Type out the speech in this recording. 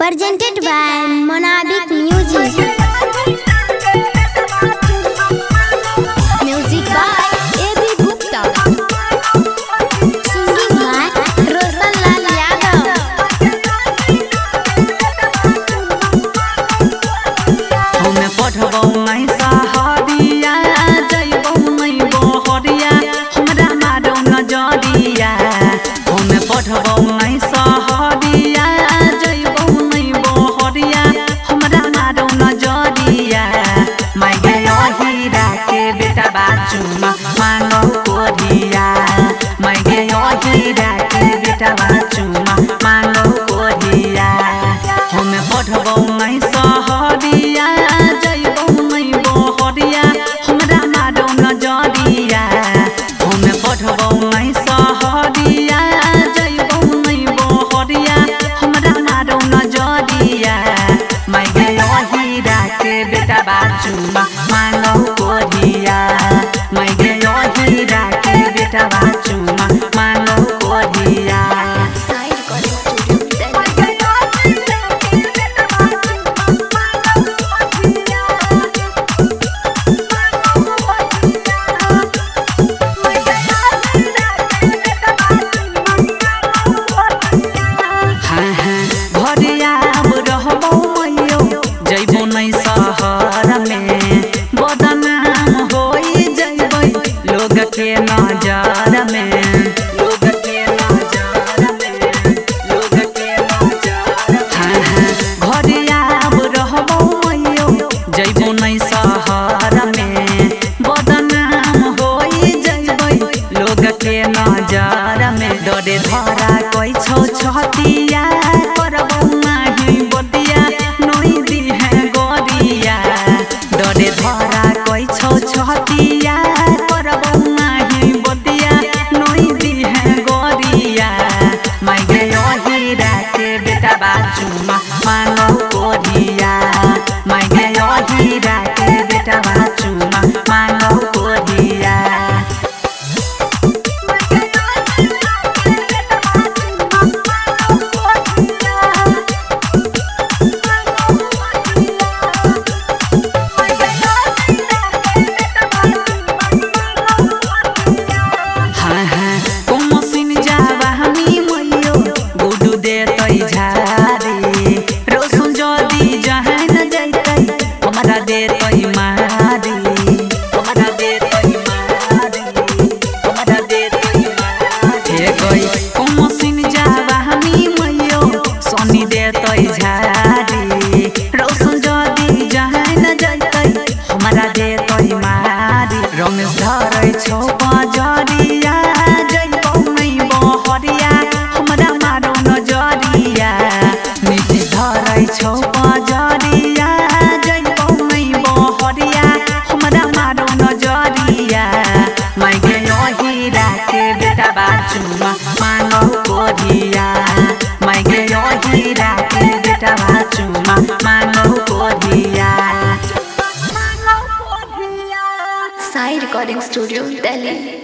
Presented by Monabic Music. Music by A.B. Gupta. Singing by Roshan Lal Yadav. हमें पढ़बौ नहीं सहारिया जइबौ नहीं बहरिया हमरा मारो नजरिया हमें पढ़बौ नहीं सहारिया जइबौ नहीं बहरिया हमरा मारो नजरिया मैं गयो हीरा के बेटा बाचुमा मांगो कोरिया मैं गयो हीरा के बेटा बाचुमा मांगो कोरिया हमें पढ़बौ नहीं सहारिया जइबौ नहीं बहरिया हमरा मारो नजरिया हमें पढ़बौ नहीं सहारिया जइबौ नहीं बहरिया हमरा मारो नजरिया मैं गयो हीरा के बेटा बाचुमा मांगो कोरिया मैं गयो हीरा के बेटा बाचुमा मांगो कोरिया जइबो नहीं शहर में बदनाम होई जइबै लोग के नजर में लोग के नजर में लोग के नजर घरे आब रहबौ मैयो जइबो नहीं शहर में बदनाम होई जइबै लोग के नजर में डरे धरा कोई छौ छतिया करबौ नाही बदिया नई दिहे गोरिया डरे धरा कोई छौ छतिया करबौ नाही बदिया नई दिहे गोरिया मैं गयो हीरा के बेटा बाचुमा मांगो कोरिया मैं गयो हीरा के बेटा बाचुमा मांगो कोरिया रमेश धरै छौ बजरिया जइबौ नहीं बहरिया हमरा मारो नजरिया नीतीश धरै छौ बजरिया जइबौ नहीं बहरिया हमरा मारो नजरिया मैं गयो हीरा के बेटा बाचुमा मांगो कोरिया मैं गयो हीरा के बेटा बाचुमा मांगो कोरिया Sai Recording Studio, Delhi.